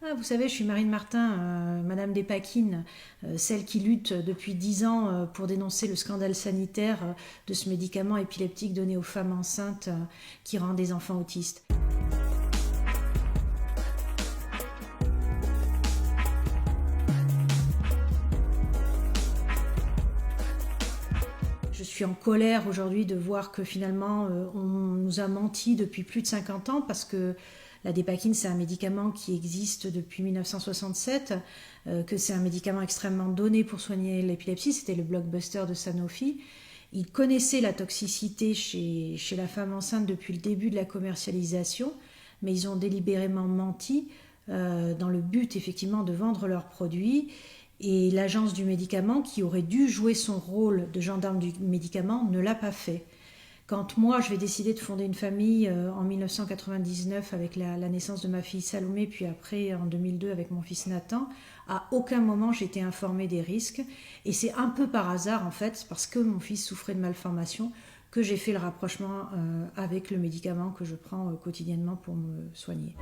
Ah, vous savez, je suis Marine Martin, Madame Despakine, celle qui lutte depuis 10 ans pour dénoncer le scandale sanitaire de ce médicament épileptique donné aux femmes enceintes qui rend des enfants autistes. Je suis en colère aujourd'hui de voir que finalement on nous a menti depuis plus de 50 ans parce que la Dépakine c'est un médicament qui existe depuis 1967, que c'est un médicament extrêmement donné pour soigner l'épilepsie, c'était le blockbuster de Sanofi. Ils connaissaient la toxicité chez la femme enceinte depuis le début de la commercialisation, mais ils ont délibérément menti dans le but effectivement de vendre leurs produits. Et l'agence du médicament, qui aurait dû jouer son rôle de gendarme du médicament, ne l'a pas fait. Quand moi, je vais décider de fonder une famille en 1999 avec la naissance de ma fille Salomé, puis après en 2002 avec mon fils Nathan, à aucun moment j'ai été informée des risques. Et c'est un peu par hasard, en fait, parce que mon fils souffrait de malformation, que j'ai fait le rapprochement avec le médicament que je prends quotidiennement pour me soigner.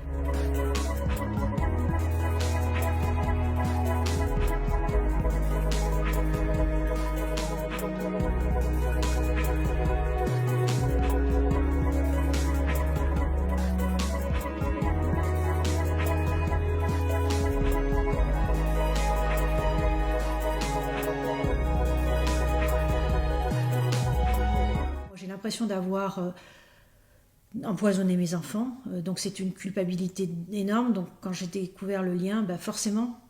J'ai l'impression d'avoir empoisonné mes enfants, donc c'est une culpabilité énorme. Donc quand j'ai découvert le lien, forcément,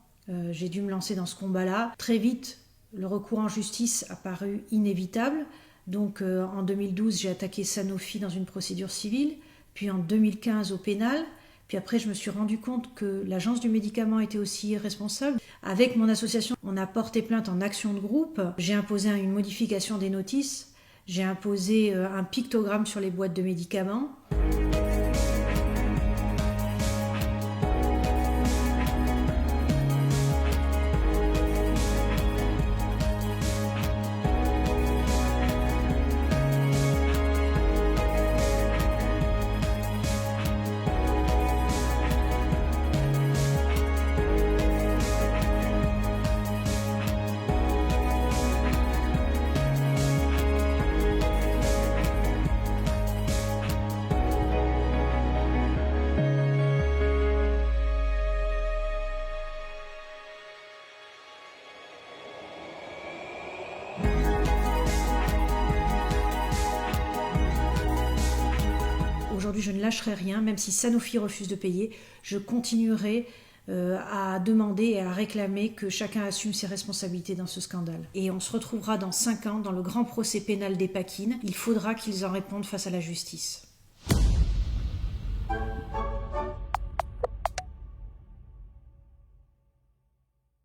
j'ai dû me lancer dans ce combat-là. Très vite, le recours en justice a paru inévitable. Donc en 2012, j'ai attaqué Sanofi dans une procédure civile, puis en 2015 au pénal. Puis après, je me suis rendu compte que l'agence du médicament était aussi responsable. Avec mon association, on a porté plainte en action de groupe. J'ai imposé une modification des notices. J'ai imposé un pictogramme sur les boîtes de médicaments. Aujourd'hui, je ne lâcherai rien, même si Sanofi refuse de payer, je continuerai à demander et à réclamer que chacun assume ses responsabilités dans ce scandale. Et on se retrouvera dans 5 ans dans le grand procès pénal Dépakine. Il faudra qu'ils en répondent face à la justice.